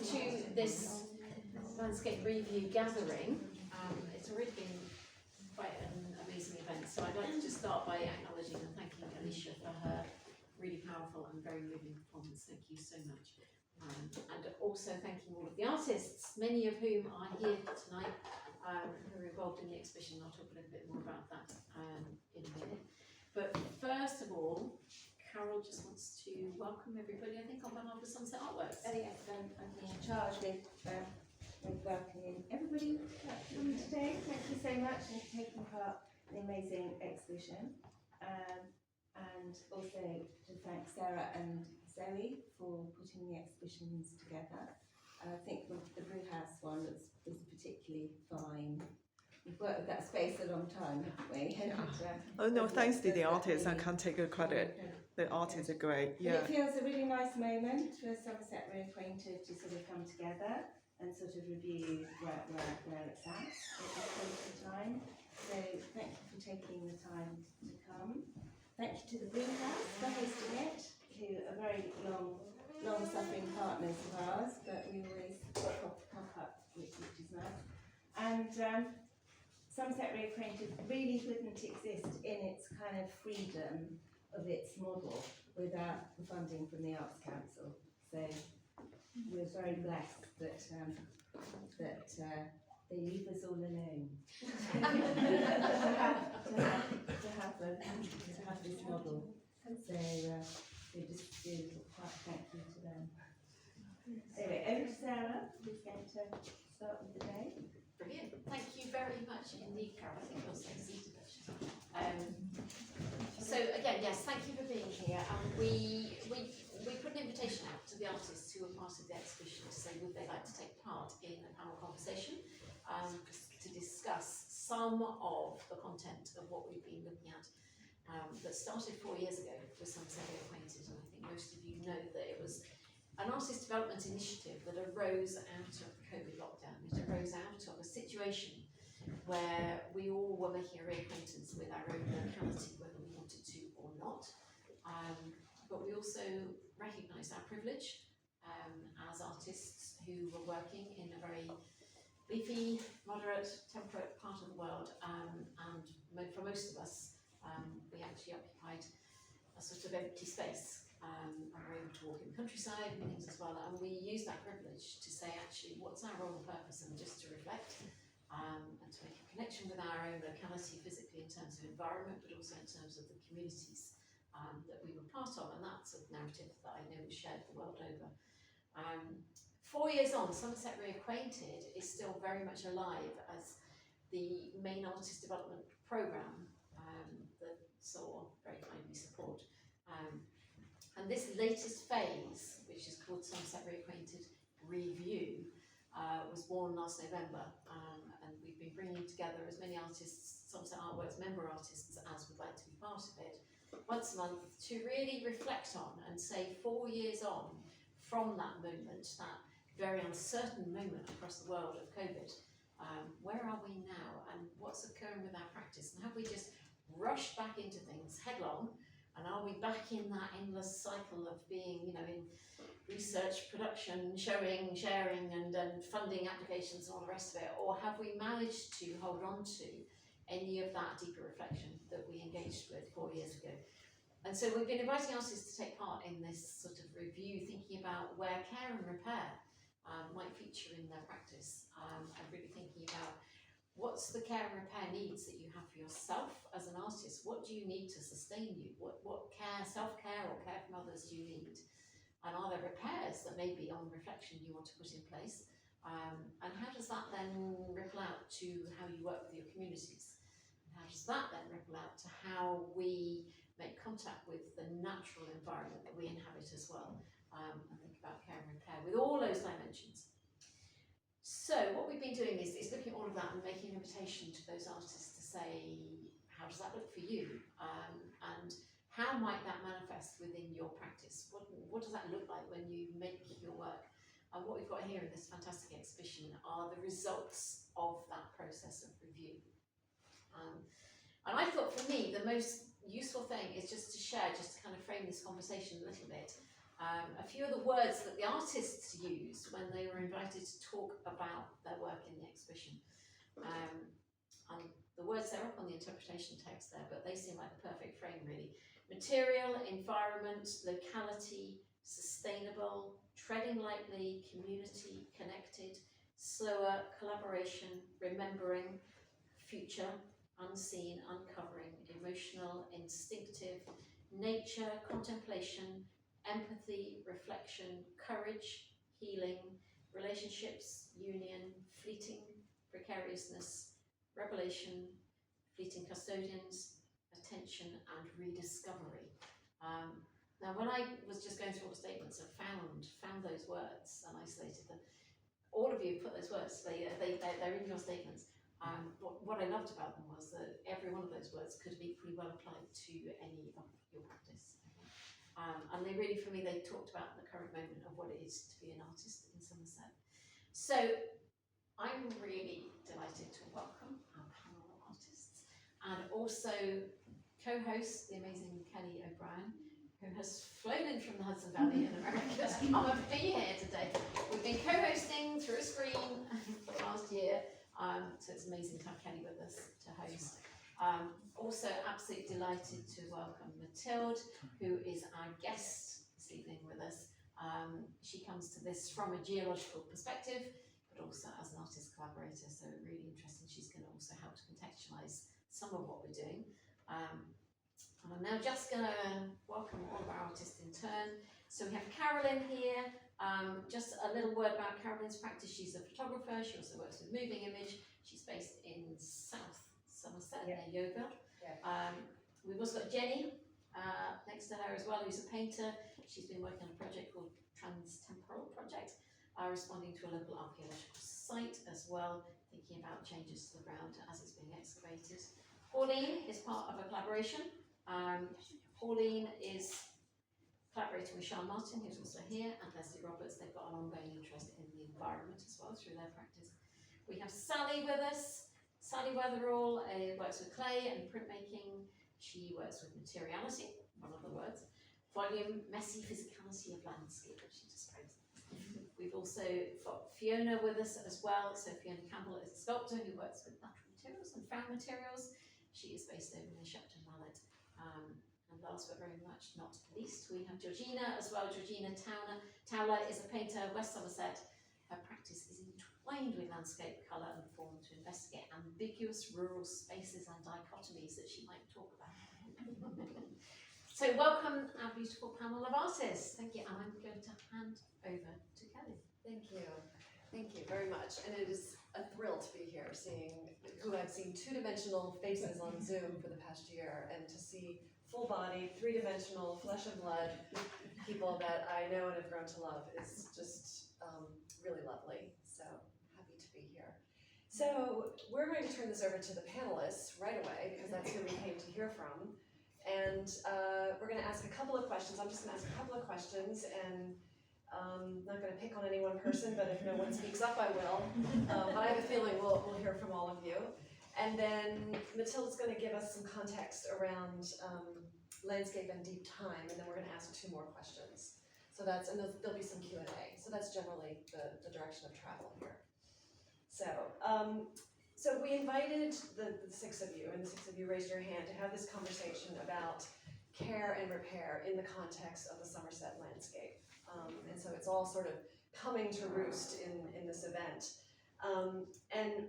to this landscape review gathering. It's already been quite an amazing event, so I'd like to just start by acknowledging and thanking Alicia for her really powerful and very moving performance. Thank you so much. And also thanking all of the artists, many of whom are here tonight, who are involved in the exhibition. I'll talk a little bit more about that in a minute. But first of all, Carol just wants to welcome everybody, I think, on behalf of Somerset Artworks. Oh yes, I'm in charge with welcoming everybody coming today. Thank you so much for taking part in the amazing exhibition. And also to thank Sarah and Zoe for putting the exhibitions together. I think the Brewhouse one was particularly fine. We've worked with that space a long time, haven't we? Yeah. Oh no, thanks to the artists, I can't take a credit. The artists are great, yeah. But it feels a really nice moment for Somerset ReAcquainted to sort of come together and sort of review where it's at this point in time. So thank you for taking the time to come. Thank you to the Brewhouse for hosting it, who are very long-suffering partners of ours, but we always pop up, which is nice. And Somerset ReAcquainted really wouldn't exist in its kind of freedom of its model without the funding from the Arts Council. So we're very blessed that they leave us all alone to have this model. So we just do quite thank you to them. Anyway, over to Sarah, who's going to start with the day. Brilliant. Thank you very much indeed, Carol. I think you're so seated actually. So again, yes, thank you for being here. We put an invitation out to the artists who were part of the exhibition to say would they like to take part in a panel conversation to discuss some of the content of what we've been looking at that started 4 years ago with Somerset ReAcquainted, and I think most of you know that it was an artist development initiative that arose out of the COVID lockdown. It arose out of a situation where we all were making a reacquaintance with our own locality, whether we wanted to or not. But we also recognised our privilege as artists who were working in a very leafy, moderate, temperate part of the world, and for most of us, we actually occupied a sort of empty space. And we're able to walk in the countryside and things as well, and we use that privilege to say actually what's our role and purpose, and just to reflect and to make a connection with our own locality physically in terms of environment, but also in terms of the communities that we were part of, and that's a narrative that I know is shared the world over. 4 years on, Somerset ReAcquainted is still very much alive as the main artist development programme that SOAR very kindly support. And this latest phase, which is called Somerset ReAcquainted Review, was born last November, and we've been bringing together as many artists, Somerset Artworks member artists, as would like to be part of it, once a month to really reflect on and say 4 years on from that moment, that very uncertain moment across the world of COVID, where are we now and what's occurring with our practice, and have we just rushed back into things headlong? And are we back in that endless cycle of being, in research, production, showing, sharing, and funding applications and all the rest of it? Or have we managed to hold on to any of that deeper reflection that we engaged with 4 years ago? And so we've been inviting artists to take part in this sort of review, thinking about where care and repair might feature in their practice, and really thinking about what's the care and repair needs that you have for yourself as an artist? What do you need to sustain you? What care, self-care or care from others do you need? And are there repairs that maybe on reflection you want to put in place? And how does that then ripple out to how you work with your communities? And how does that then ripple out to how we make contact with the natural environment that we inhabit as well? And think about care and repair with all those dimensions. So what we've been doing is looking at all of that and making an invitation to those artists to say, how does that look for you? And how might that manifest within your practice? What does that look like when you make your work? And what we've got here in this fantastic exhibition are the results of that process of review. And I thought for me, the most useful thing is just to share, just to kind of frame this conversation a little bit, a few of the words that the artists used when they were invited to talk about their work in the exhibition. And the words, they're up on the interpretation text there, but they seem like the perfect frame really. Material, environment, locality, sustainable, treading lightly, community, connected, slower, collaboration, remembering, future, unseen, uncovering, emotional, instinctive, nature, contemplation, empathy, reflection, courage, healing, relationships, union, fleeting, precariousness, revelation, fleeting custodians, attention, and rediscovery. Now, when I was just going through all the statements and found those words and isolated them, all of you put those words, they're in your statements. What I loved about them was that every one of those words could be pretty well applied to any of your practice. And they really, for me, they talked about the current moment of what it is to be an artist in Somerset. So I'm really delighted to welcome our panel of artists and also co-host the amazing Kelly O'Brien, who has flown in from the Hudson Valley in America to come and be here today. We've been co-hosting through a screen for the last year, so it's amazing to have Kelly with us to host. Also absolutely delighted to welcome Mathilde, who is our guest this evening with us. She comes to this from a geological perspective, but also as an artist collaborator, so really interesting. She's going to also help to contextualise some of what we're doing. And I'm now just going to welcome all of our artists in turn. So we have Carolyn here. Just a little word about Carolyn's practice. She's a photographer. She also works with moving image. She's based in South Somerset, near Yeovil. We've also got Jenny next to her as well, who's a painter. She's been working on a project called Transtemporal Project, responding to a local archaeological site as well, thinking about changes to the ground as it's being excavated. Pauline is part of a collaboration. Pauline is collaborating with Sean Martin, who's also here, and Leslie Roberts. They've got an ongoing interest in the environment as well through their practice. We have Sally with us. Sally Weatherall works with clay and printmaking. She works with materiality, one of the words. Volume, messy physicality of landscape, she describes it. We've also got Fiona with us as well. So Fiona Campbell is a sculptor who works with natural materials and found materials. She is based over in Shepton Mallet. And last but very much not least, we have Georgina as well. Georgina Towler is a painter, West Somerset. Her practice is entwined with landscape, colour and form to investigate ambiguous rural spaces and dichotomies that she might talk about. So welcome our beautiful panel of artists. Thank you. And I'm going to hand over to Kelly. Thank you. Thank you very much. And it is a thrill to be here, who I've seen two-dimensional faces on Zoom for the past year, and to see full-bodied, three-dimensional, flesh and blood people that I know and have grown to love is just really lovely. So happy to be here. So we're going to turn this over to the panelists right away, because that's who we came to hear from. And we're going to ask a couple of questions. I'm just going to ask a couple of questions, and not going to pick on any one person, but if no one speaks up, I will. But I have a feeling we'll hear from all of you. And then Mathilde's going to give us some context around landscape and deep time, and then we're going to ask 2 more questions. So and there'll be some Q&A. So that's generally the direction of travel here. So we invited the 6 of you, and the 6 of you raised your hand to have this conversation about care and repair in the context of the Somerset landscape. And so it's all sort of coming to roost in this event. And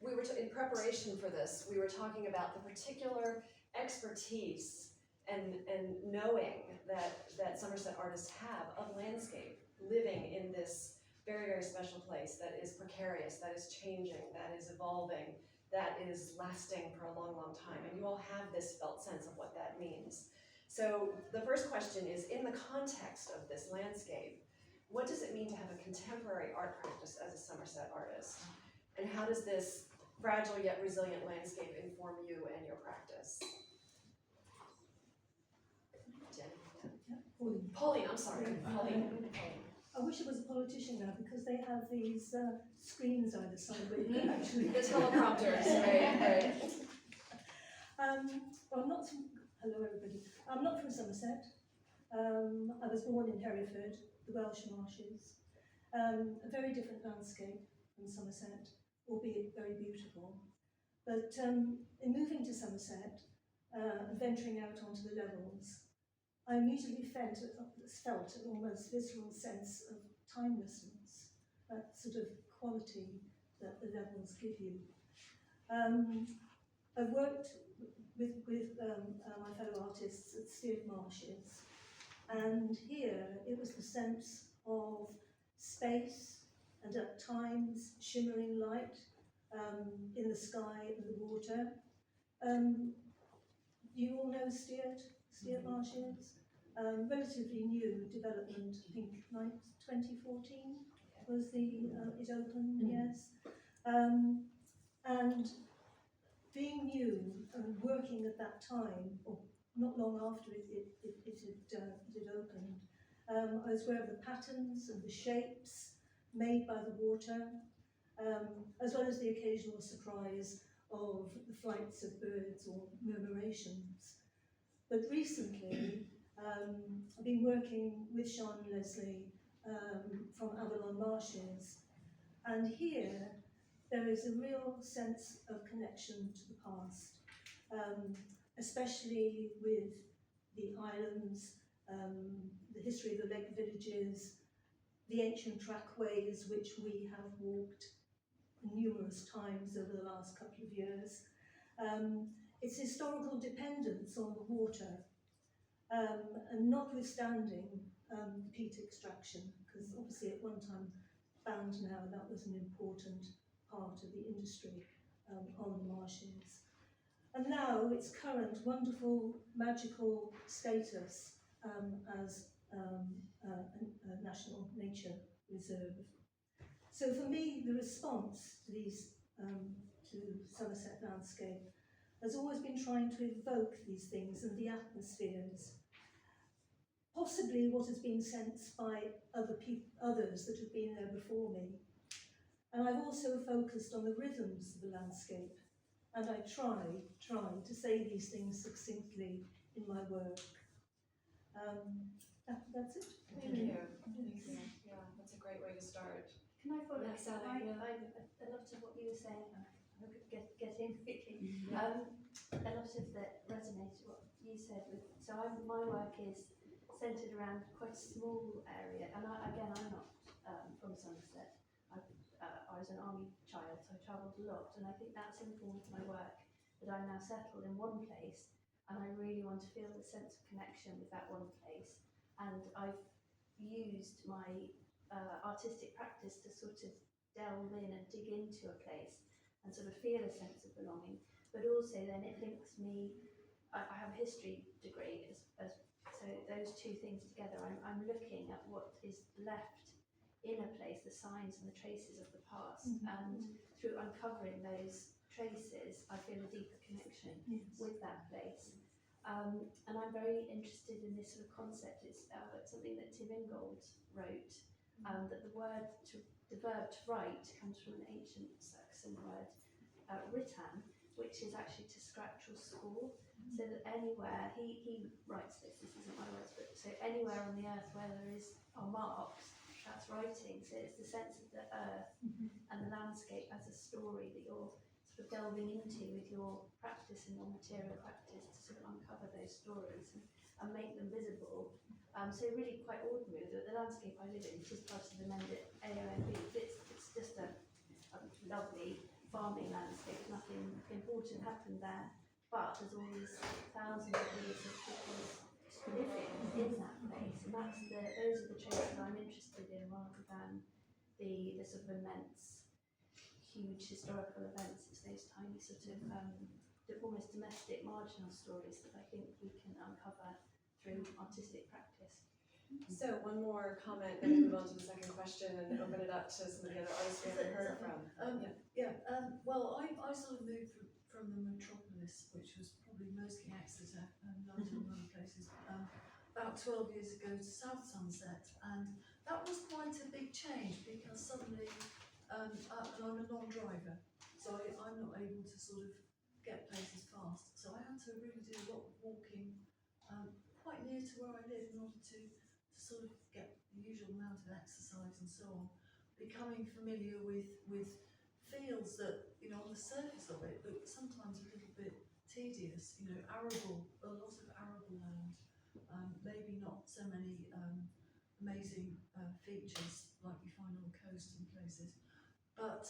we were in preparation for this, we were talking about the particular expertise and knowing that Somerset artists have of landscape, living in this very, very special place that is precarious, that is changing, that is evolving, that is lasting for a long, long time. And you all have this felt sense of what that means. So the first question is, in the context of this landscape, what does it mean to have a contemporary art practice as a Somerset artist? And how does this fragile yet resilient landscape inform you and your practice? Jen? Pauline, I'm sorry. Pauline. I wish I was a politician now, because they have these screens either side where you can actually... The teleprompters, right. Well, I'm not from... Hello, everybody. I'm not from Somerset. I was born in Hereford, the Welsh Marshes. A very different landscape from Somerset, albeit very beautiful. But in moving to Somerset and venturing out onto the levels, I immediately felt an almost visceral sense of timelessness, that sort of quality that the levels give you. I've worked with my fellow artists at Steered Marshes, and here it was the sense of space and at times shimmering light in the sky and the water. You all know Steered Marshes? Relatively new development, I think 2014 was it opened, yes. And being new and working at that time, or not long after it had opened, I was aware of the patterns and the shapes made by the water, as well as the occasional surprise of the flights of birds or murmurations. But recently, I've been working with Sean and Leslie from Avalon Marshes, and here there is a real sense of connection to the past, especially with the islands, the history of the lake villages, the ancient trackways which we have walked numerous times over the last couple of years. Its historical dependence on the water, and notwithstanding the peat extraction, because obviously at one time, found now, that was an important part of the industry on the marshes. And now its current wonderful, magical status as a national nature reserve. So for me, the response to these, to Somerset landscape has always been trying to evoke these things and the atmospheres, possibly what has been sensed by others that have been there before me. And I've also focused on the rhythms of the landscape, and I try to say these things succinctly in my work. That's it. Thank you. Yeah, that's a great way to start. Can I follow up? Yeah, Sally, A lot of what you were saying, I could get in quickly. A lot of that resonated what you said with. So my work is centred around quite a small area, and I'm not from Somerset. I was an army child, so I travelled a lot, and I think that's informed my work, that I'm now settled in one place, and I really want to feel the sense of connection with that one place. And I've used my artistic practice to sort of delve in and dig into a place and sort of feel a sense of belonging, but also then it links me. I have a history degree, so those two things together, I'm looking at what is left in a place, the signs and the traces of the past, and through uncovering those traces, I feel a deeper connection with that place. And I'm very interested in this sort of concept. It's something that Tim Ingold wrote, that the verb to write comes from an ancient Saxon word, ritan, which is actually to scratch or score, so that anywhere, he writes this isn't my words, but so anywhere on the earth where there are marks, that's writing. So it's the sense of the earth and the landscape as a story that you're sort of delving into with your practice and your material practice to sort of uncover those stories and make them visible. So really quite ordinary. The landscape I live in, which is part of the AONB, it's just a lovely farming landscape. Nothing important happened there, but there's all these thousands of years of people living in that place, and those are the traits that I'm interested in, rather than the sort of immense, huge historical events. It's those tiny sort of almost domestic, marginal stories that I think we can uncover through artistic practice. So one more comment, then we move on to the second question and open it up to some of the other artists we haven't heard from. Well, I sort of moved from the metropolis, which was probably mostly Exeter and London and other places, about 12 years ago to South Somerset, and that was quite a big change because suddenly, and I'm a non-driver, so I'm not able to sort of get places fast, so I had to really do a lot of walking quite near to where I live in order to sort of get the usual amount of exercise and so on, becoming familiar with fields that, you know, on the surface of it look sometimes a little bit tedious, you know, arable, a lot of arable land, maybe not so many amazing features like you find on the coast and places, but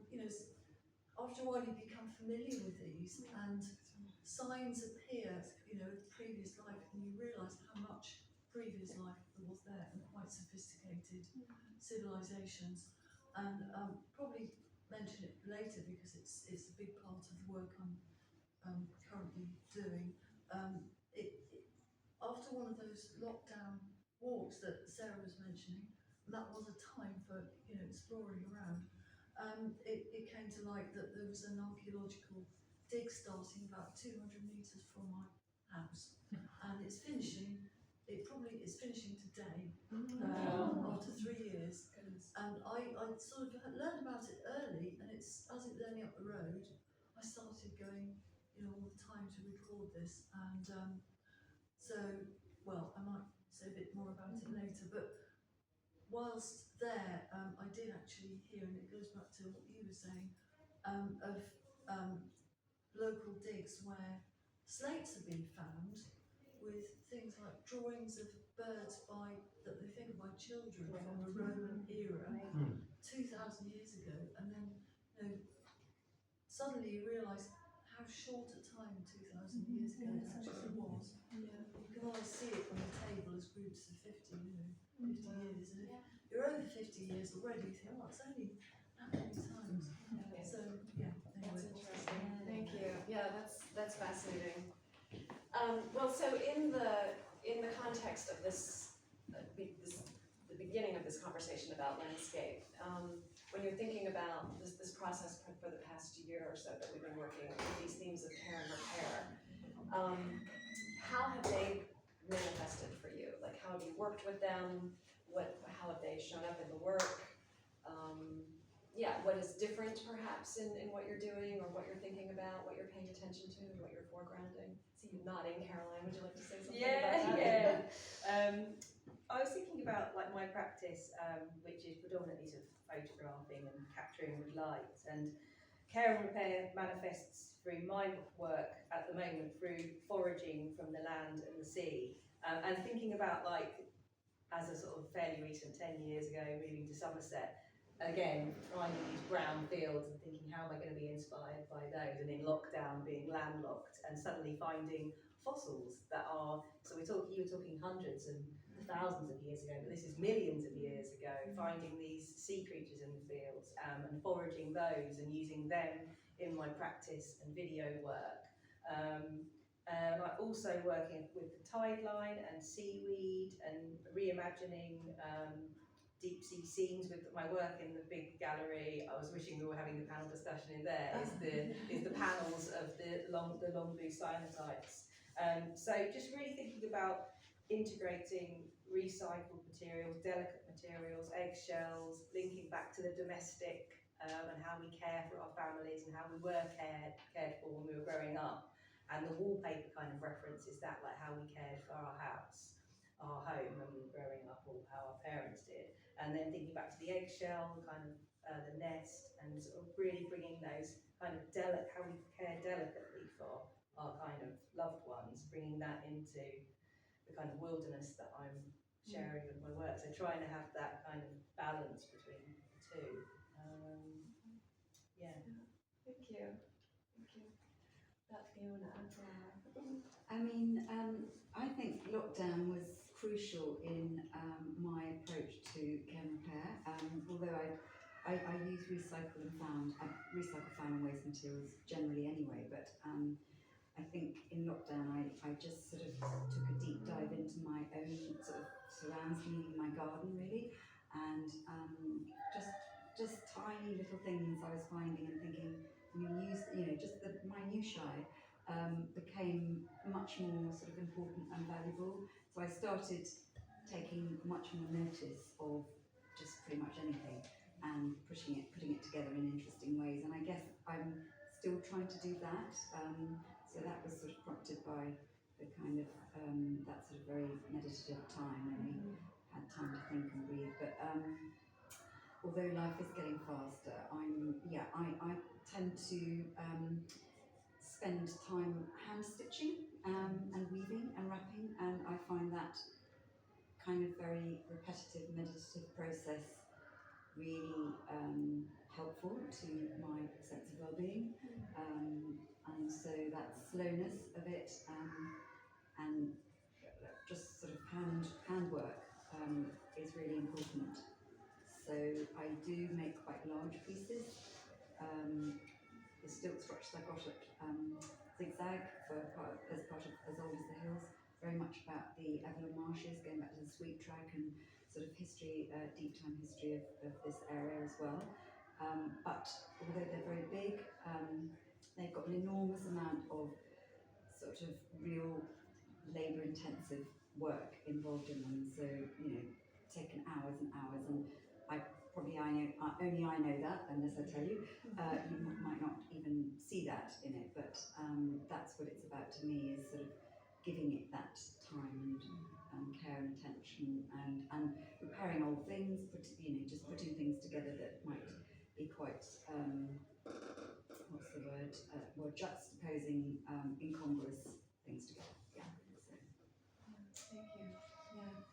you know, after a while you become familiar with these and signs appear, you know, of previous life, and you realise how much previous life there was there, and quite sophisticated civilizations. And probably mention it later because it's a big part of the work I'm currently doing. After one of those lockdown walks that Sarah was mentioning, and that was a time for, you know, exploring around, it came to light that there was an archaeological dig starting about 200 metres from my house, and it's finishing. It's finishing today, after 3 years. And I sort of learned about it early, and it's as it was only up the road, I started going, you know, all the time to record this. And so, well, I might say a bit more about it later, but whilst there, I did actually hear, and it goes back to what you were saying, of local digs where slates have been found with things like drawings of birds that they think are by children from the Roman era, 2,000 years ago, and then, you know, suddenly you realise how short a time 2,000 years ago it actually was. You can always see it on the table as groups of 50, you know, 50 years, and if you're over 50 years already, you think, oh, it's only that many times. So yeah, anyway. That's interesting. Thank you. Yeah, that's fascinating. Well, so in the context of the beginning of this conversation about landscape, when you're thinking about this process for the past year or so that we've been working with these themes of care and repair, how have they manifested for you? Like, how have you worked with them? How have they shown up in the work? What is different perhaps in what you're doing or what you're thinking about, what you're paying attention to, and what you're foregrounding? See you nodding, Caroline. Would you like to say something about that? I was thinking about like my practice, which is predominantly sort of photographing and capturing with light, and care and repair manifests through my work at the moment through foraging from the land and the sea, and thinking about, like, as a sort of fairly recent 10 years ago, moving to Somerset, again, finding these brown fields and thinking, how am I going to be inspired by those? And in lockdown, being landlocked, and suddenly finding fossils that are, so you were talking hundreds and thousands of years ago, but this is millions of years ago, finding these sea creatures in the fields, and foraging those and using them in my practice and video work. And I'm also working with the tide line and seaweed and reimagining deep sea scenes with my work in the big gallery. I was wishing we were having the panel discussion in there. Is the panels of the long blue cyanotypes. So just really thinking about integrating recycled materials, delicate materials, eggshells, linking back to the domestic, and how we care for our families and how we were cared for when we were growing up. And the wallpaper kind of references that, like how we cared for our house, our home when we were growing up, or how our parents did. And then thinking back to the eggshell, kind of the nest, and sort of really bringing those kind of how we care delicately for our kind of loved ones, bringing that into the kind of wilderness that I'm sharing with my work. So trying to have that kind of balance between the two. Thank you. That's Fiona. I mean, I think lockdown was crucial in my approach to care and repair. Although I use recycle found and waste materials generally anyway, but I think in lockdown I just sort of took a deep dive into my own sort of surrounds me, my garden really, and just tiny little things I was finding and thinking, just the minutiae became much more sort of important and valuable. So I started taking much more notice of just pretty much anything and putting it together in interesting ways. And I guess I'm still trying to do that. So that was sort of prompted by the kind of that sort of very meditative time when we had time to think and breathe. But although life is getting faster, I tend to spend time hand stitching and weaving and wrapping, and I find that kind of very repetitive meditative process really helpful to my sense of well-being, and so that slowness of it and just sort of handwork is really important. So I do make quite large pieces. The silk structures I got at Zigzag as part of As Old as the Hills, very much about the Evelyn Marshes, going back to the Sweet Track and sort of history, deep time history of this area as well. But although they're very big, they've got an enormous amount of sort of real labour intensive work involved in them. So, taken hours and hours, and only I know that, unless I tell you. You might not even see that in it, but that's what it's about to me, is sort of giving it that time and care and attention, and repairing old things, just putting things together that might be quite, what's the word, juxtaposing incongruous things together. Thank you. Yeah.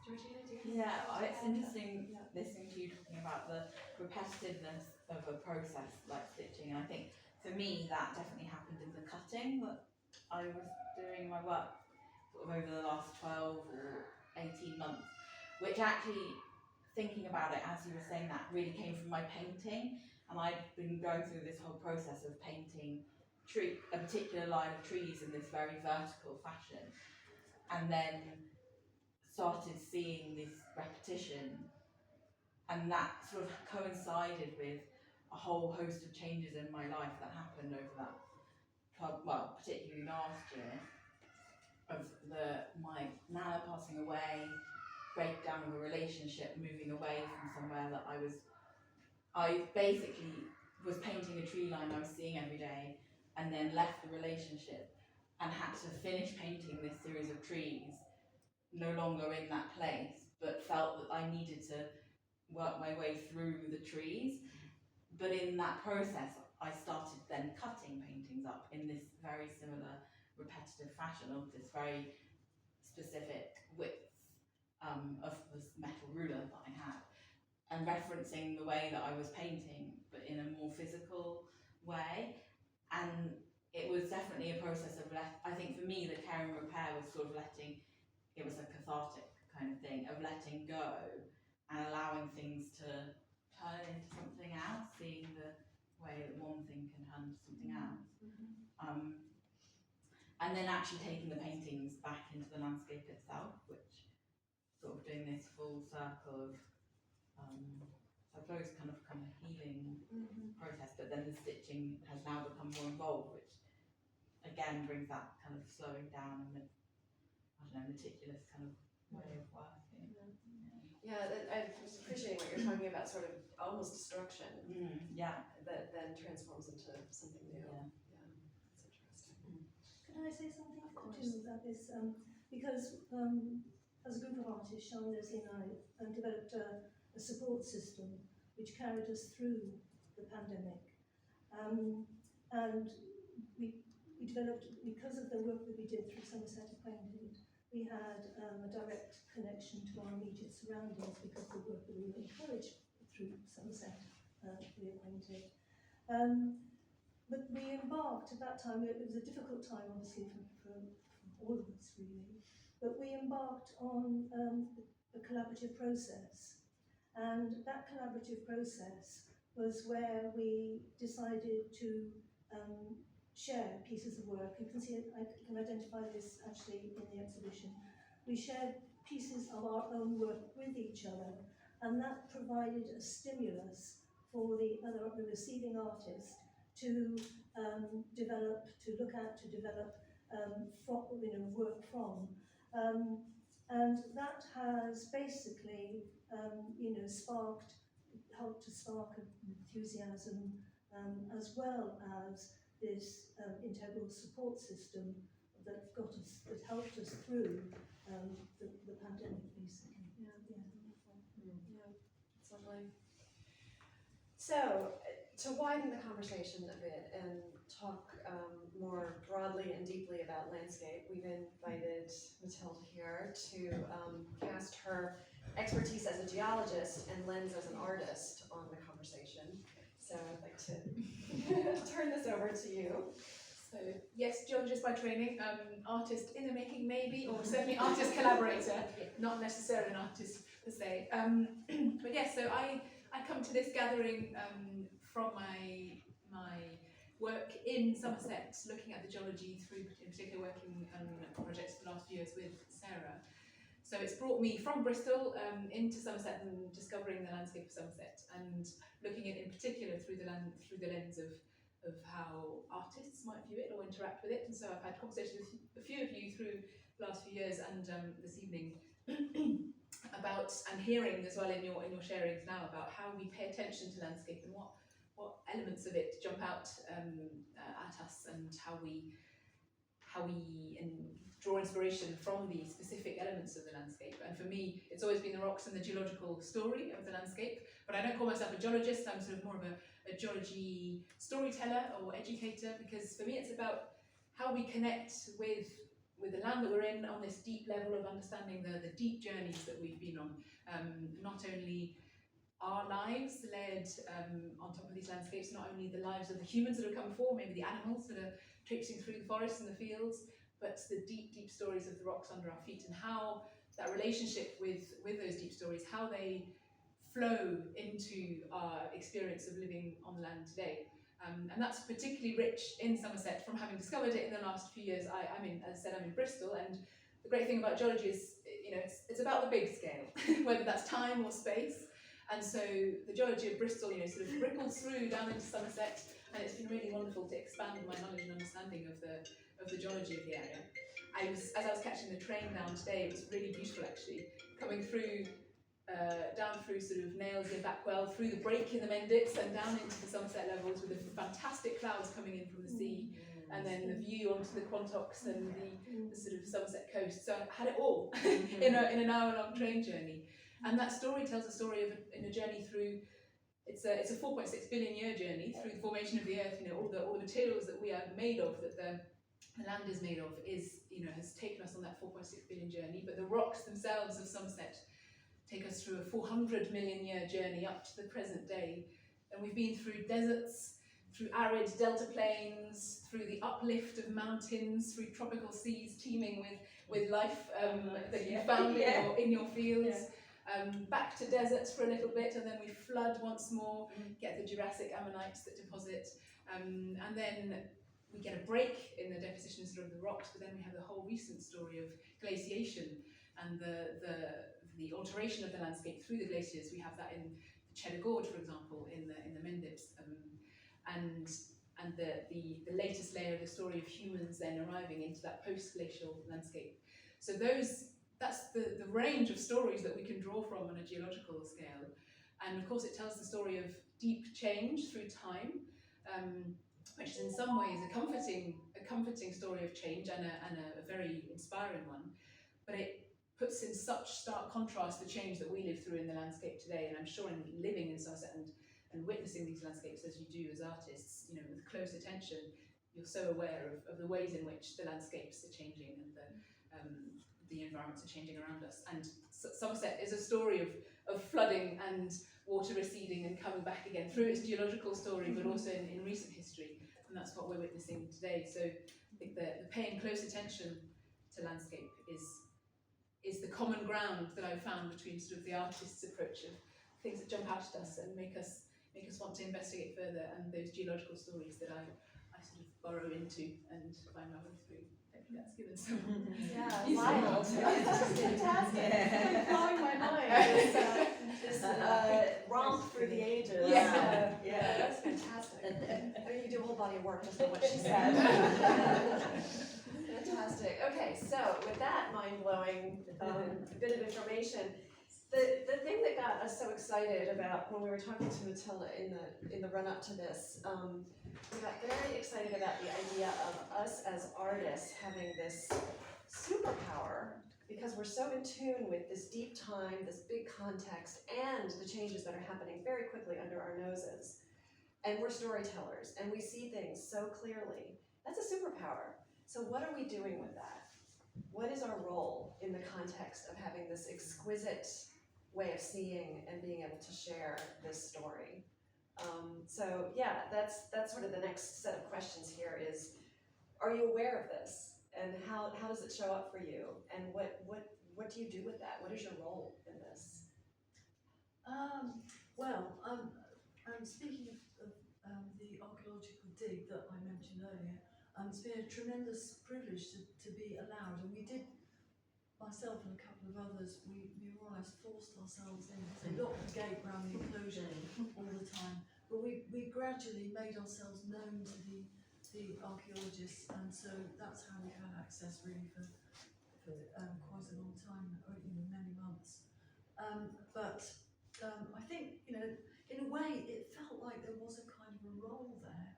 Georgina, do you? Yeah, it's interesting listening to you talking about the repetitiveness of a process like stitching, and I think for me that definitely happened in the cutting that I was doing my work sort of over the last 12 or 18 months, which actually, thinking about it as you were saying that, really came from my painting, and I'd been going through this whole process of painting a particular line of trees in this very vertical fashion, and then started seeing this repetition, and that sort of coincided with a whole host of changes in my life that happened over that, particularly last year, of my nana passing away, breakdown of a relationship, moving away from somewhere that I basically was painting a tree line I was seeing every day, and then left the relationship and had to finish painting this series of trees, no longer in that place, but felt that I needed to work my way through the trees. But in that process, I started then cutting paintings up in this very similar repetitive fashion of this very specific width of this metal ruler that I had, and referencing the way that I was painting, but in a more physical way. And it was definitely a process of, I think for me, the care and repair was sort of it was a cathartic kind of thing, of letting go and allowing things to turn into something else, seeing the way that one thing can turn into something else. And then actually taking the paintings back into the landscape itself, which sort of doing this full circle of, I suppose, kind of healing process, but then the stitching has now become more involved, which again brings that kind of slowing down and meticulous kind of way of working. Yeah, I was appreciating what you're talking about, sort of almost destruction. Yeah. That then transforms into something new. Yeah. That's interesting. Can I say something Of course. too about this? Because as a group of artists, Sean, Leslie and I developed a support system which carried us through the pandemic. And we developed, because of the work that we did through Somerset ReAcquainted, we had a direct connection to our immediate surroundings because of the work that we were encouraged through Somerset ReAcquainted. But we embarked at that time, it was a difficult time obviously for all of us really, but we embarked on a collaborative process. And that collaborative process was where we decided to share pieces of work. You can see it, I can identify this actually in the exhibition. We shared pieces of our own work with each other, and that provided a stimulus for the receiving artist to develop, to look at, to develop work from. And that has basically, helped to spark enthusiasm, as well as this integral support system that got us, that helped us through the pandemic, basically. Yeah, it's lovely. So, to widen the conversation a bit and talk more broadly and deeply about landscape, we've invited Matilda here to cast her expertise as a geologist and lens as an artist on the conversation. So I'd like to turn this over to you. So yes, geologist by training, artist in the making maybe, or certainly artist collaborator, not necessarily an artist per se. But yes, so I come to this gathering from my work in Somerset, looking at the geology through, in particular, working on projects for the last few years with Sarah. So it's brought me from Bristol into Somerset and discovering the landscape of Somerset and looking at it in particular through the lens of how artists might view it or interact with it. And so I've had conversations with a few of you through the last few years and this evening about, and hearing as well in your sharings now, about how we pay attention to landscape and what elements of it jump out at us, and how we draw inspiration from the specific elements of the landscape. And for me, it's always been the rocks and the geological story of the landscape. But I don't call myself a geologist, I'm sort of more of a geology storyteller or educator, because for me it's about how we connect with the land that we're in on this deep level of understanding the deep journeys that we've been on. Not only our lives led on top of these landscapes, not only the lives of the humans that have come before, maybe the animals that are traipsing through the forests and the fields, but the deep, deep stories of the rocks under our feet, and how that relationship with those deep stories, how they flow into our experience of living on the land today. And that's particularly rich in Somerset from having discovered it in the last few years. I'm in Bristol, and the great thing about geology is, it's about the big scale, whether that's time or space. And so the geology of Bristol, sort of ripples through down into Somerset, and it's been really wonderful to expand my knowledge and understanding of the geology of the area. As I was catching the train down today, it was really beautiful actually, coming through, down through sort of Nails in Backwell, through the break in the Mendips and down into the Somerset levels with the fantastic clouds coming in from the sea, and then the view onto the Quantocks and the sort of Somerset coast. So I had it all in an hour-long train journey. And that story tells a story of a journey through, it's a 4.6 billion year journey through the formation of the earth. All the materials that we are made of, that the land is made of, has taken us on that 4.6 billion journey. But the rocks themselves of Somerset take us through a 400 million year journey up to the present day. And we've been through deserts, through arid delta plains, through the uplift of mountains, through tropical seas teeming with life that you found in your fields. Back to deserts for a little bit, and then we flood once more, get the Jurassic ammonites that deposit, and then we get a break in the depositions of the rocks, but then we have the whole recent story of glaciation and the alteration of the landscape through the glaciers. We have that in the Cheddar Gorge, for example, in the Mendips, and the latest layer of the story of humans then arriving into that post-glacial landscape. So that's the range of stories that we can draw from on a geological scale. And of course it tells the story of deep change through time, which is in some ways a comforting story of change and a very inspiring one. But it puts in such stark contrast the change that we live through in the landscape today. And I'm sure in living in Somerset and witnessing these landscapes as you do as artists, with close attention, you're so aware of the ways in which the landscapes are changing and the environments are changing around us. And Somerset is a story of flooding and water receding and coming back again through its geological story, but also in recent history. And that's what we're witnessing today. So I think the paying close attention to landscape is the common ground that I've found between sort of the artist's approach of things that jump out at us and make us want to investigate further, and those geological stories that I sort of burrow into and find my way through. Hopefully that's given some wild. That's fantastic. It's blowing my mind. This romp through the ages. Yeah. That's fantastic. I mean, you do a whole body of work just on what she said. Fantastic. Okay, so with that mind-blowing bit of information, The thing that got us so excited about when we were talking to Matilda in the run up to this, we got very excited about the idea of us as artists having this superpower because we're so in tune with this deep time, this big context, and the changes that are happening very quickly under our noses. And we're storytellers, and we see things so clearly. That's a superpower. So what are we doing with that? What is our role in the context of having this exquisite way of seeing and being able to share this story? So yeah, that's sort of the next set of questions here is, are you aware of this? And how does it show up for you? And what do you do with that? What is your role in this? Speaking of the archaeological dig that I mentioned earlier, it's been a tremendous privilege to be allowed, and we did, myself and a couple of others, we more or less forced ourselves in. They locked the gate around the enclosure all the time, but we gradually made ourselves known to the archaeologists, and so that's how we've had access really for quite a long time, many months. I think, in a way, it felt like there was a kind of a role there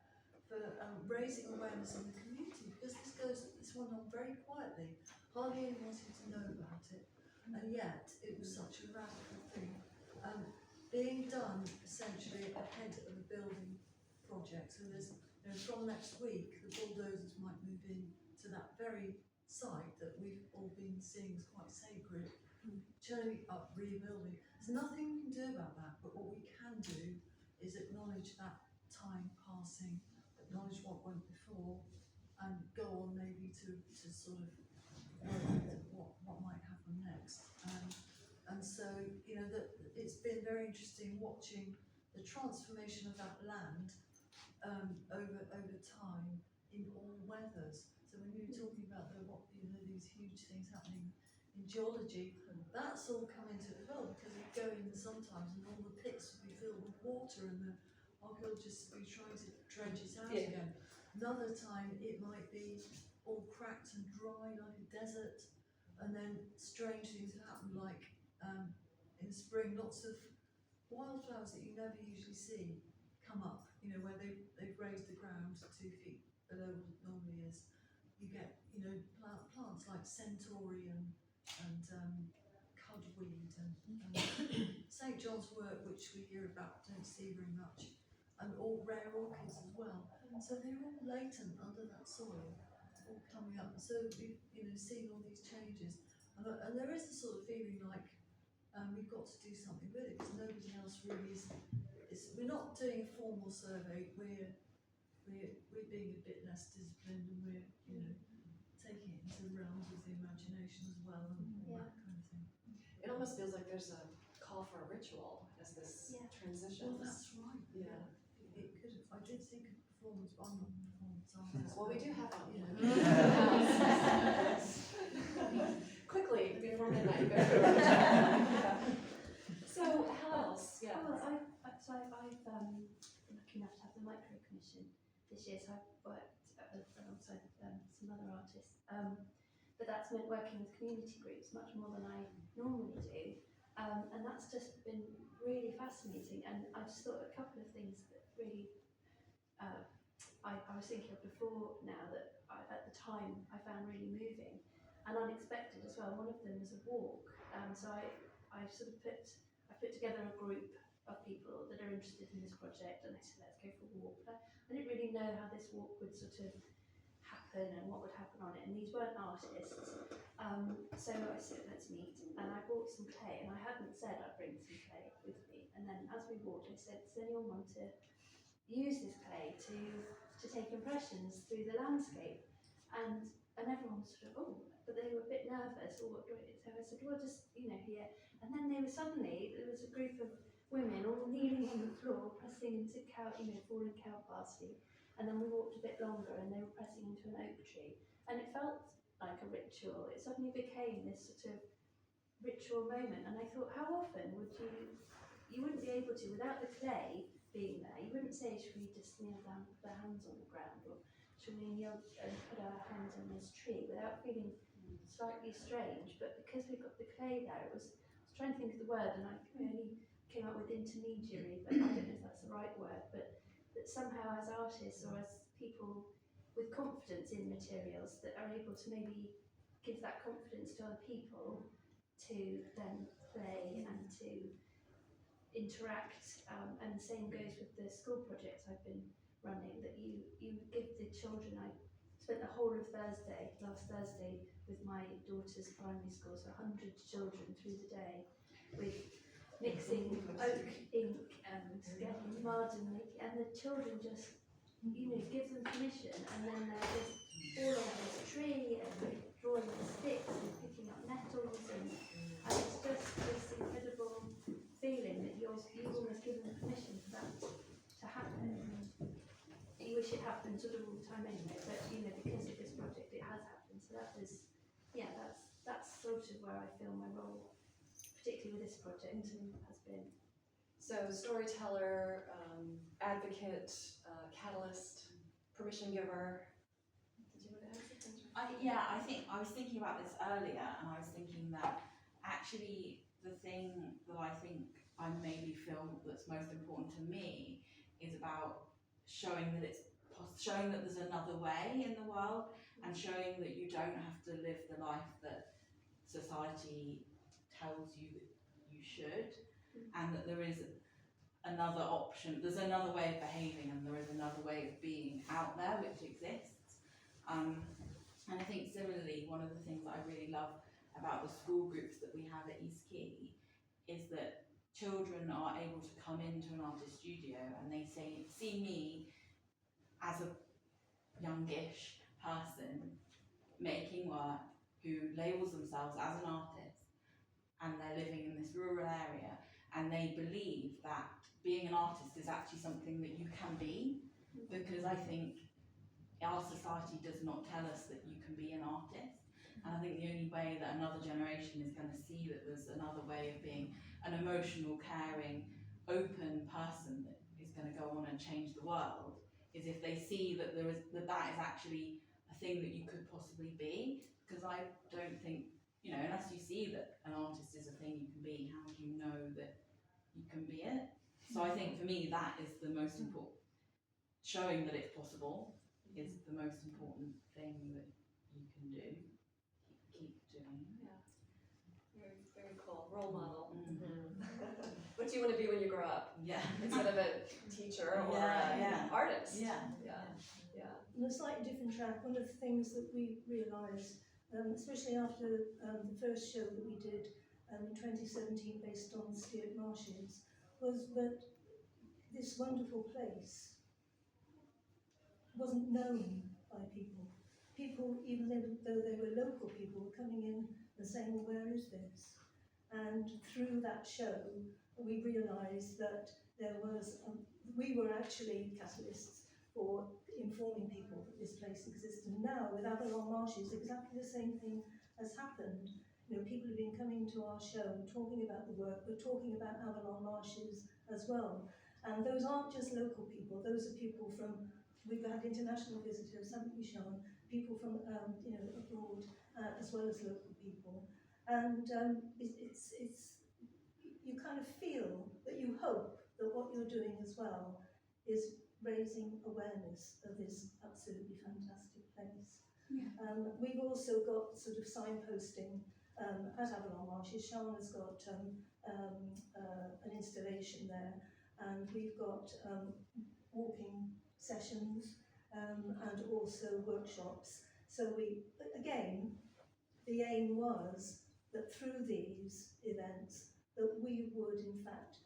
for raising awareness in the community, because this went on very quietly. Hardly anyone seemed to know about it, and yet it was such a radical thing. Being done essentially ahead of a building project. So there's, from next week, the bulldozers might move in to that very site that we've all been seeing as quite sacred, churning up, rebuilding. There's nothing we can do about that, but what we can do is acknowledge that time passing, acknowledge what went before, and go on maybe to sort of what might happen next. And so, that it's been very interesting watching the transformation of that land over time in all weathers. So when you were talking about these huge things happening in geology, that's all come into it as well, because you go in sometimes and all the pits will be filled with water and the archaeologists will be trying to dredge it out again. Another time it might be all cracked and dry like a desert, and then strange things happen, like in spring lots of wildflowers that you never usually see come up, where they've raised the ground 2 feet below what it normally is. You get, plants like centaury and cudweed and St. John's wort, which we hear about, don't see very much, and all rare orchids as well. So they're all latent under that soil, all coming up. So we've, seeing all these changes, and there is a sort of feeling like we've got to do something with it, because nobody else really is. We're not doing a formal survey. We're being a bit less disciplined, and we're taking it into the realms of the imagination as well, and all that kind of thing. It almost feels like there's a call for a ritual as this transitions. Well, that's right. Yeah. It could have. I did think of performance, but I'm not a performance artist. Well, we do have one. Yeah. Quickly, before midnight. So, how else? Yeah. Well, I've been lucky enough to have the micro commission this year, so I've worked alongside some other artists. But that's meant working with community groups much more than I normally do, and that's just been really fascinating. And I just thought a couple of things that really I was thinking of before now that at the time I found really moving and unexpected as well. One of them was a walk. So I sort of put together a group of people that are interested in this project, and I said, let's go for a walk. But I didn't really know how this walk would sort of happen and what would happen on it, and these weren't artists. So I said, let's meet, and I bought some clay, and I hadn't said I'd bring some clay with me. And then as we walked, I said, does anyone want to use this clay to take impressions through the landscape? And everyone was sort of, oh, but they were a bit nervous. So I said, well, just, here. And then there was a group of women all kneeling on the floor, pressing into fallen cow parsley. And then we walked a bit longer and they were pressing into an oak tree. And it felt like a ritual. It suddenly became this sort of ritual moment. And I thought, how often would you wouldn't be able to, without the clay being there, you wouldn't say, should we just kneel down and put our hands on the ground, or should we kneel and put our hands on this tree, without feeling slightly strange. But because we've got the clay there, I was trying to think of the word, and I only came up with intermediary, but I don't know if that's the right word, but that somehow as artists or as people with confidence in materials that are able to maybe give that confidence to other people to then play and to interact, and the same goes with the school projects I've been running, that you give the children. I spent the whole of last Thursday with my daughter's primary school, so 100 children through the day, with mixing oak ink and getting mud and the children just, give them permission, and then they're just all on this tree and drawing with sticks and picking up nettles, and it's just this incredible feeling that you've almost given permission for that to happen. You wish it happened sort of all the time anyway, but because of this project it has happened. So that's sort of where I feel my role, particularly with this project, has been. So storyteller, advocate, catalyst, permission giver. Did you want to add something? I think I was thinking about this earlier, and I was thinking that actually the thing that I think I maybe feel that's most important to me is about showing that there's another way in the world, and showing that you don't have to live the life that society tells you that you should, and that there is another option, there's another way of behaving, and there is another way of being out there which exists. And I think similarly, one of the things that I really love about the school groups that we have at East Quay is that children are able to come into an artist studio and they see me as a youngish person making work who labels themselves as an artist, and they're living in this rural area, and they believe that being an artist is actually something that you can be, because I think our society does not tell us that you can be an artist. And I think the only way that another generation is going to see that there's another way of being an emotional, caring, open person that is going to go on and change the world is if they see that that is actually a thing that you could possibly be. Because I don't think, unless you see that an artist is a thing you can be, how do you know that you can be it? So I think for me that is the most important. Showing that it's possible is the most important thing that you can do. Keep doing. Yeah. Very, very cool. Role model. What do you want to be when you grow up? Yeah. Instead of a teacher or an artist. Yeah. On a slightly different track, one of the things that we realised, especially after the first show that we did in 2017 based on Stuart Marshes, was that this wonderful place wasn't known by people. People, even though they were local people, were coming in and saying, well, where is this? And through that show, we realised that we were actually catalysts for informing people that this place exists. And now, with Avalon Marshes, exactly the same thing has happened. People have been coming to our show and talking about the work. We're talking about Avalon Marshes as well. And those aren't just local people. Those are people from, we've had international visitors, haven't we, Sean? People from, abroad, as well as local people. And you kind of feel that you hope that what you're doing as well is raising awareness of this absolutely fantastic place. Yeah. We've also got sort of signposting at Avalon Marshes. Sean has got an installation there, and we've got walking sessions and also workshops. So again, the aim was that through these events that we would in fact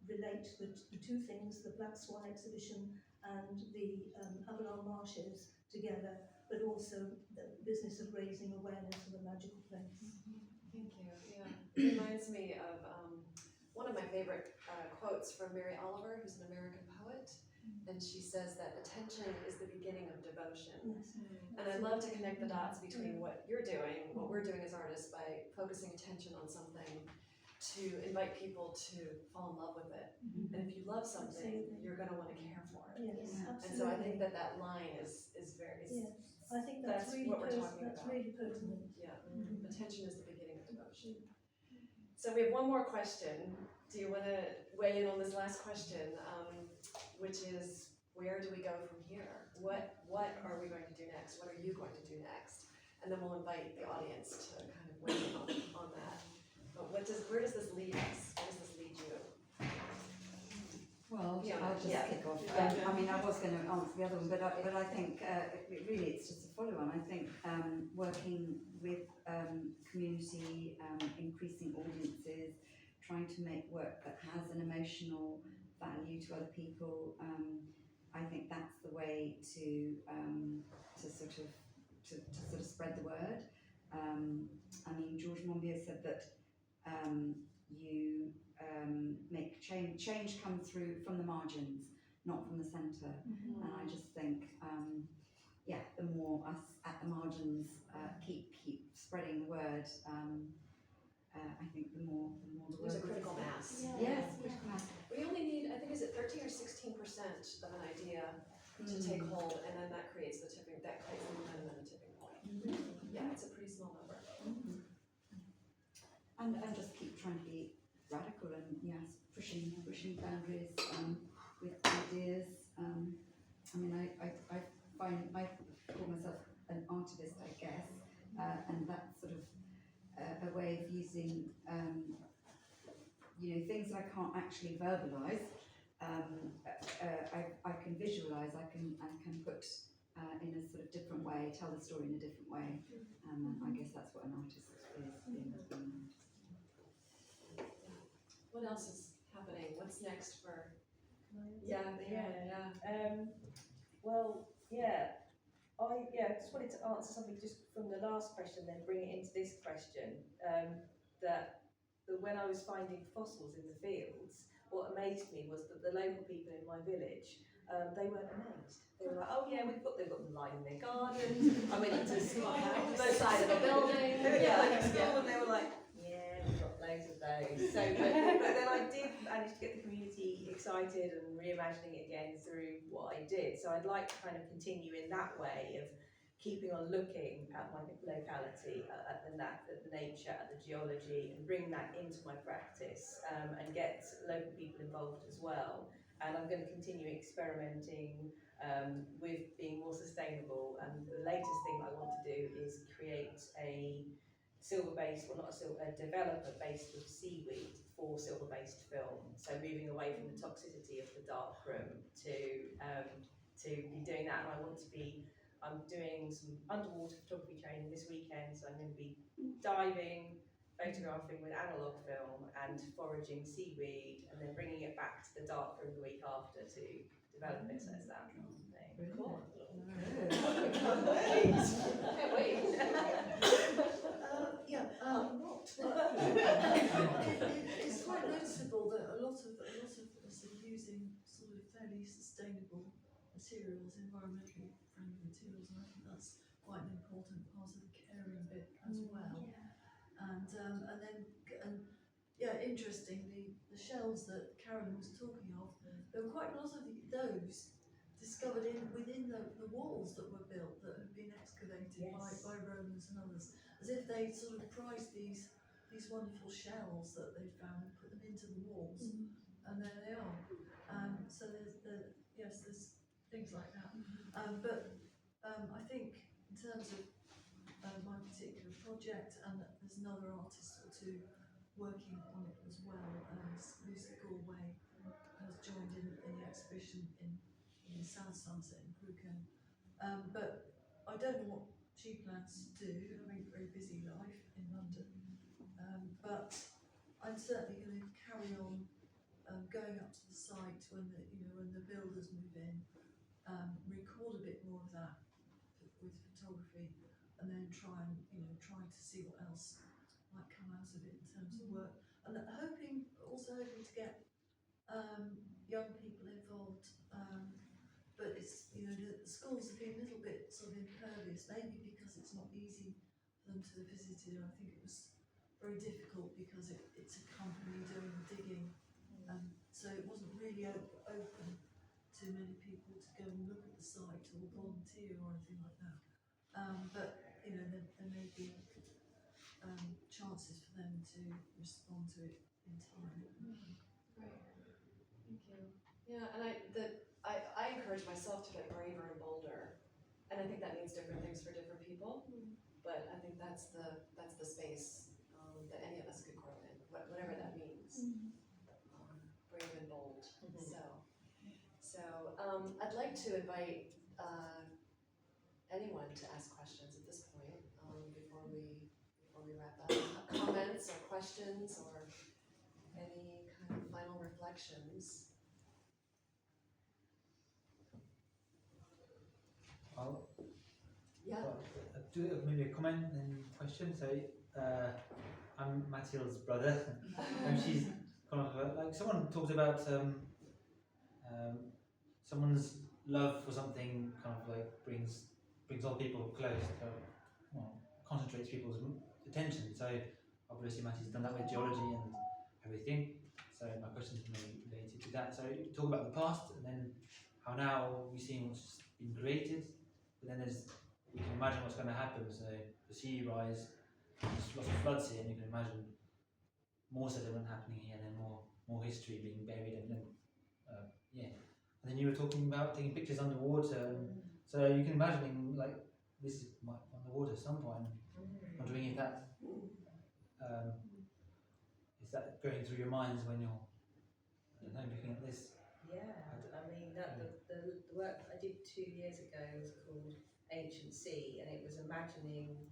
relate the two things, the Black Swan exhibition and the Avalon Marshes together, but also the business of raising awareness of a magical place. Thank you. Yeah, it reminds me of one of my favorite quotes from Mary Oliver, who's an American poet, and she says that attention is the beginning of devotion. Yes. And I'd love to connect the dots between what you're doing, what we're doing as artists, by focusing attention on something to invite people to fall in love with it. And if you love something, you're going to want to care for it. Yes, absolutely. And so I think that line is very. Yes, I think that's really what we're talking that's about. really pertinent. Yeah, attention is the beginning of devotion. So we have one more question. Do you want to weigh in on this last question, which is, where do we go from here? What are we going to do next? What are you going to do next? And then we'll invite the audience to kind of weigh in on that. But where does this lead us? Where does this lead you? Well, Yeah. I'll just Yeah. kick off. I mean, I was going to answer the other one, but I think really it's just a follow-on. I think working with community, increasing audiences, trying to make work that has an emotional value to other people. I think that's the way to sort of spread the word. I mean, George Monbiot said that you make change come through from the margins, not from the centre. And I just think, the more us at the margins keep spreading the word, I think the more the word. There's a critical mass. Yes, critical mass. We only need, I think, is it 13 or 16% of an idea to take hold, and then that creates the tipping moment and the tipping point. Yeah, it's a pretty small number. And just keep trying to be radical and pushing boundaries with ideas. I mean, I call myself an artivist, I guess, and that's sort of a way of using things that I can't actually verbalise. I can visualise. I can put in a sort of different way, tell the story in a different way. I guess that's what an artist is. What else is happening? What's next for? I just wanted to answer something just from the last question, then bring it into this question. That when I was finding fossils in the fields, what amazed me was that the local people in my village, they weren't amazed. They were like, oh yeah, they've got them lying in their garden. I went into school, Both sides of the building. And they were like, yeah, we've got loads of those. So, but then I did manage to get the community excited and reimagining it again through what I did. So I'd like to kind of continue in that way of keeping on looking at my locality, at the nature, at the geology, and bring that into my practice, and get local people involved as well. And I'm going to continue experimenting with being more sustainable. And the latest thing I want to do is create a silver-based, well not a silver, a developer based with seaweed for silver-based film. So moving away from the toxicity of the dark room to be doing that. And I'm doing some underwater photography training this weekend, so I'm going to be diving, photographing with analogue film and foraging seaweed, and then bringing it back to the dark room the week after to develop it. So it's that kind of thing. Cool. Can't wait. It's quite noticeable that a lot of us are using sort of fairly sustainable materials, environmentally friendly materials, and I think that's quite an important part of the caring bit as well. Interestingly, the shells that Karen was talking of, there were quite a lot of those discovered within the walls that were built, that had been excavated by Romans and others, as if they sort of prized these wonderful shells that they found and put them into the walls, and there they are. So there's things like that. I think in terms of my particular project, and there's another artist or two working on it as well, Lucy Galway has joined in the exhibition in South Somerset in Crookham. But I don't know what she plans to do, having a very busy life in London. But I'm certainly going to carry on going up to the site when the builders move in, record a bit more of that with photography, and then try to see what else might come out of it in terms of work, and also hoping to get young people involved. But it's the schools have been a little bit sort of impervious, maybe because it's not easy for them to visit it. I think it was very difficult because it's a company doing the digging, so it wasn't really open to many people to go and look at the site or volunteer or anything like that. But there may be chances for them to respond to it in time. Great, thank you. Yeah, and I encourage myself to get braver and bolder, and I think that means different things for different people. But I think that's the space that any of us could grow in, whatever that means. Brave and bold. So I'd like to invite anyone to ask questions at this point before we wrap up. Comments or questions or any kind of final reflections. Yeah. Well, do maybe a comment and question. So I'm Mathilde's brother, and she's kind of like someone talks about someone's love for something kind of like brings all people close, concentrates people's attention. So obviously Matthew's done that with geology and everything. So my question is maybe related to that. So you talk about the past and then how now we're seeing what's been created, but then we can imagine what's going to happen. So the sea rise, there's lots of floods here, and you can imagine more sediment happening here, and then more history being buried, and then And then you were talking about taking pictures underwater, so you can imagine like this is underwater at some point. Wondering if that is that going through your minds when you're looking at this. Yeah, I mean the work I did 2 years ago was called Ancient Sea, and it was imagining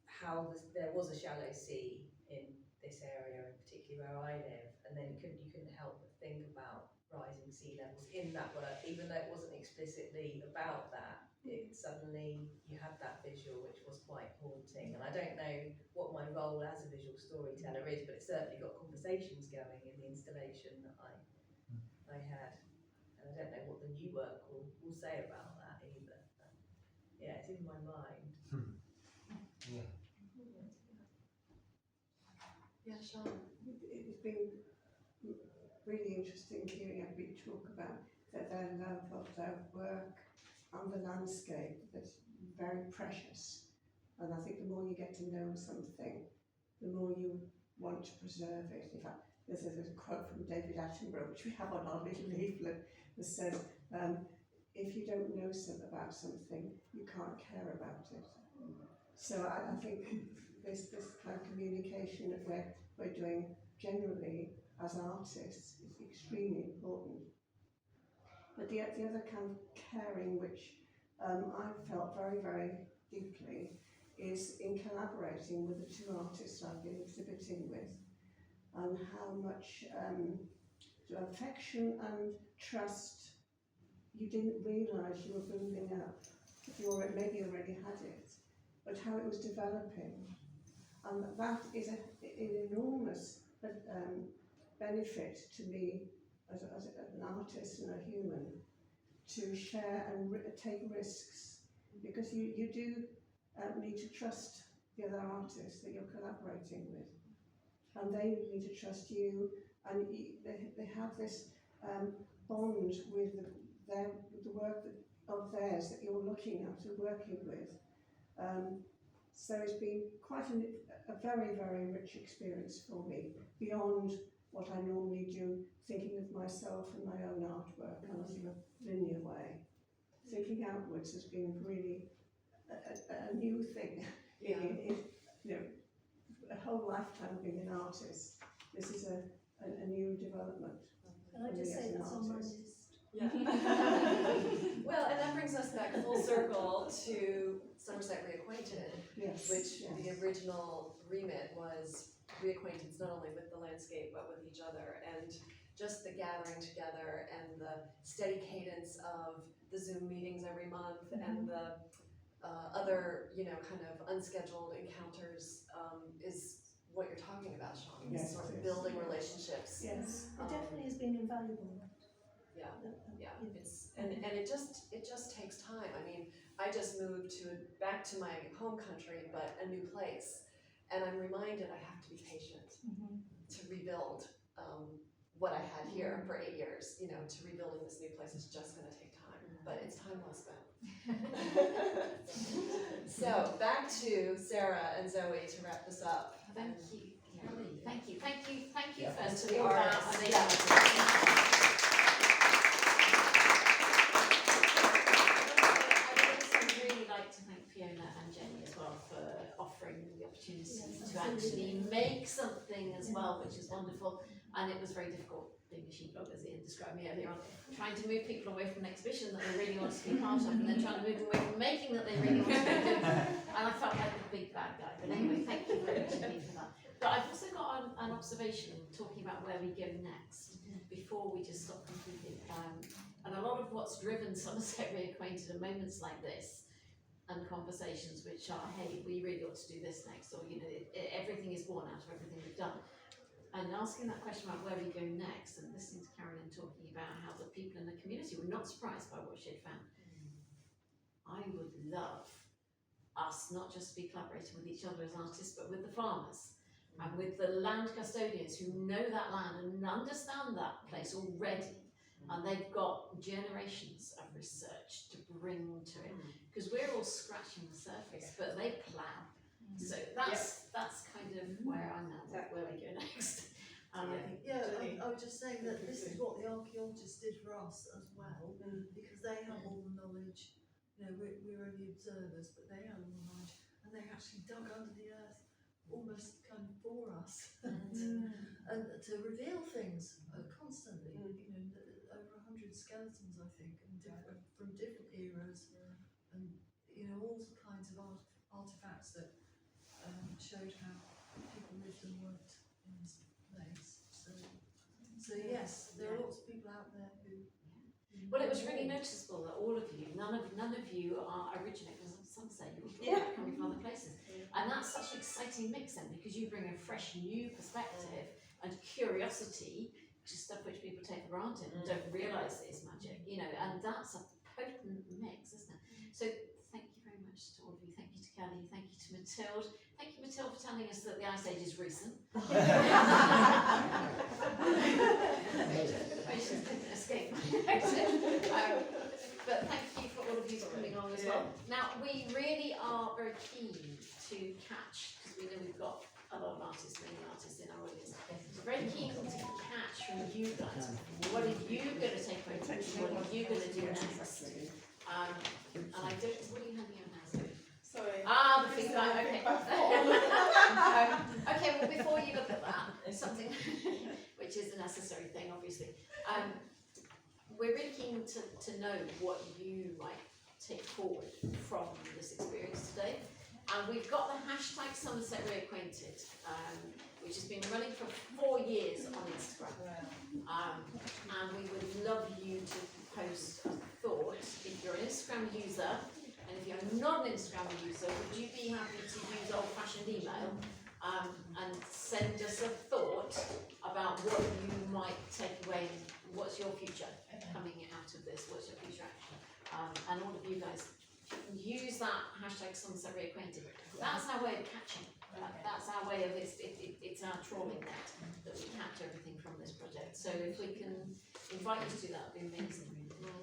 how there was a shallow sea in this area, in particular where I live, and then you couldn't help but think about rising sea levels in that work, even though it wasn't explicitly about that. It suddenly you had that visual, which was quite haunting. And I don't know what my role as a visual storyteller is, but it certainly got conversations going in the installation that I had. And I don't know what the new work will say about that either. But yeah, it's in my mind. Yeah. Yeah, Sean. It's been really interesting hearing everybody talk about their love of their work and the landscape that's very precious. And I think the more you get to know something, the more you want to preserve it. In fact, there's a quote from David Attenborough, which we have on our little leaflet, that says, if you don't know about something, you can't care about it. So I think this kind of communication that we're doing generally as artists is extremely important. But the other kind of caring which I felt very, very deeply is in collaborating with the two artists I've been exhibiting with, and how much affection and trust you didn't realise you were building up. You maybe already had it, but how it was developing. And that is an enormous benefit to me as an artist and a human, to share and take risks, because you do need to trust the other artists that you're collaborating with, and they need to trust you, and they have this bond with the work of theirs that you're looking at and working with. So it's been quite a very, very rich experience for me, beyond what I normally do, thinking of myself and my own artwork in a sort of linear way. Thinking outwards has been really a new thing. Yeah. A whole lifetime of being an artist. This is a new development. Can I just say that's on my list? Yeah. Well, and that brings us back full circle to Somerset ReAcquainted, Yes. which the original remit was reacquaintance not only with the landscape but with each other, and just the gathering together and the steady cadence of the Zoom meetings every month and the other, kind of unscheduled encounters is what you're talking about, Sean. Yes, sort of yes. building relationships. Yes. It definitely has been invaluable. Yeah. Yeah, it's and it just takes time. I mean, I just moved back to my home country, but a new place, and I'm reminded I have to be patient to rebuild what I had here for 8 years. To rebuilding this new place is just going to take time. but it's time well spent. So back to Sarah and Zoe to wrap this up. Thank you. Thank you Yeah. first To to the all that. artists, And yeah. I'd also really like to thank Fiona and Jenny as well for offering the opportunity to actually make something as well, which is wonderful. And it was very difficult being a sheeplog, as Ian described me earlier on, trying to move people away from an exhibition that they really wanted to be part of, and then trying to move them away from making that they really wanted to do. And I felt like the big bad guy. But anyway, thank you very much indeed for that. But I've also got an observation talking about where we go next before we just stop completely. And a lot of what's driven Somerset ReAcquainted are moments like this and conversations which are, hey, we really ought to do this next, or you know, everything is born out of everything we've done. And asking that question about where we go next, and listening to Carolyn talking about how the people in the community were not surprised by what she had found. I would love us not just to be collaborating with each other as artists, but with the farmers and with the land custodians who know that land and understand that place already. And they've got generations of research to bring to it, because we're all scratching the surface, but they plough. So that's kind of where I'm at, where we go next. I think I was just saying that this is what the archaeologists did for us as well, because they have all the knowledge. You know, we're only observers, but they have all the knowledge, and they actually dug under the earth almost kind of for us, and to reveal things constantly. You know, over 100 skeletons, I think, and from different eras, and you know, all kinds of artifacts that showed how people lived and worked in this place. So yes, there are lots of people out there who. Well, it was really noticeable that all of you, none of you are originate from Somerset. You're all coming from other places, and that's such an exciting mix then, because you bring a fresh, new perspective and curiosity to stuff which people take for granted and don't realise is magic. You know, and that's a potent mix, isn't it? So thank you very much to all of you. Thank you to Kelly. Thank you to Mathilde. Thank you, Mathilde, for telling us that the Ice Age is recent. Which didn't escape my notice. But thank you for all of you for coming along as well. Now, we really are very keen to catch, because we know we've got a lot of artists, many artists in our audience. We're very keen to catch from you guys. What are you going to take away from it? What are you going to do next? And I don't, what are you handing out now? Sorry. The feedback, okay. Okay, well, before you look at that, something which is a necessary thing, obviously. We're really keen to know what you might take forward from this experience today. And we've got the hashtag Somerset ReAcquainted, which has been running for 4 years on Instagram. And we would love you to post a thought. If you're an Instagram user, and if you're not an Instagram user, would you be happy to use old-fashioned email and send us a thought about what you might take away, what's your future coming out of this, what's your future action? And all of you guys, use that hashtag Somerset ReAcquainted. That's our way of catching. That's our way of, it's our trawling net that we catch everything from this project. So if we can invite you to do that, would be amazing.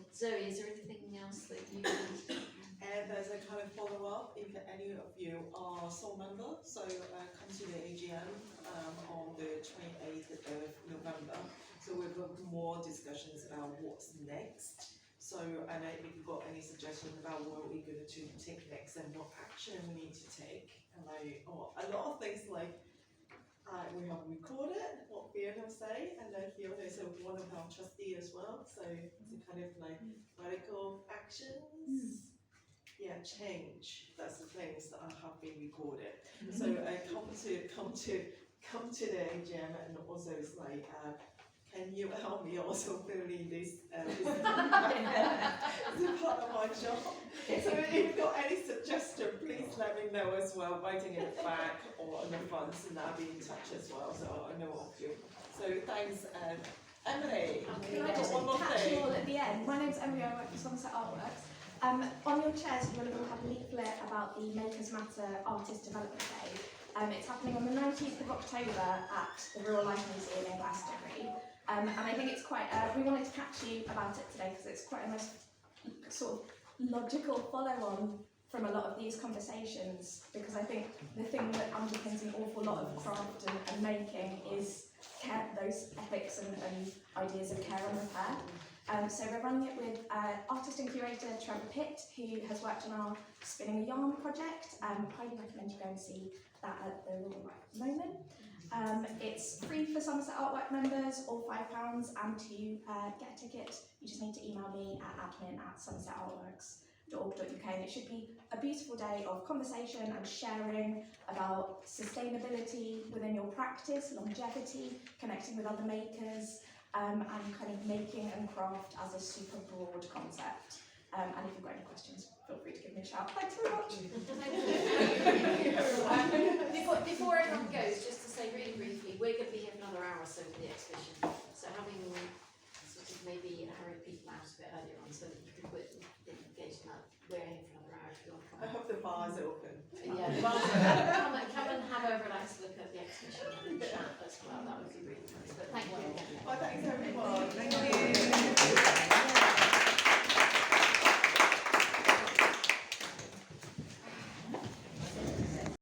Zoe, is there anything else that you need? And there's a kind of follow-up if any of you are sole member, so come to the AGM on the 28th of November. So we've got more discussions about what's next. So, and if you've got any suggestions about what we're going to take next and what action we need to take, and a lot of things like we have recorded what Fiona say, and then Fiona is one of our trustees as well. So it's a kind of like radical actions. Yeah, change. That's the things that have been recorded. So come to the AGM, and also it's like, can you help me also filling this? This is part of my job. So if you've got any suggestion, please let me know as well. Writing in the back or on the front, and I'll be in touch as well. So I know of you. So thanks, Emily. Can I just catch you all at the end? My name's Emily. I work for Somerset Artworks. On your chairs, you will have had a leaflet about the Makers Matter Artist Development Day. It's happening on the 19th of October at the Rural Life Museum in Glastonbury. And I think it's quite, we wanted to catch you about it today because it's quite a nice sort of logical follow-on from a lot of these conversations, because I think the thing that underpins an awful lot of craft and making is care, those ethics and ideas of care and repair. So we're running it with artist and curator Trevor Pitt, who has worked on our Spinning a Yarn project. Highly recommend you go and see that at the Royal Moment. It's free for Somerset Artwork members, all £5, and to get a ticket, you just need to email me at admin@somersetartworks.org.uk, and it should be a beautiful day of conversation and sharing about sustainability within your practice, longevity, connecting with other makers, and kind of making and craft as a super broad concept. And if you've got any questions, feel free to give me a shout. Thanks very much. Before everyone goes, just to say really briefly, we're going to be here for another hour or so for the exhibition. So having sort of maybe hurried people out a bit earlier on so that you can engage in that, we're here for another hour if you want to come. I hope the bar is open. Yeah, the bar's open. Come and have a relaxed look at the exhibition and chat as well. That would be really nice. But thank you again. Well, thanks everyone. Thank you.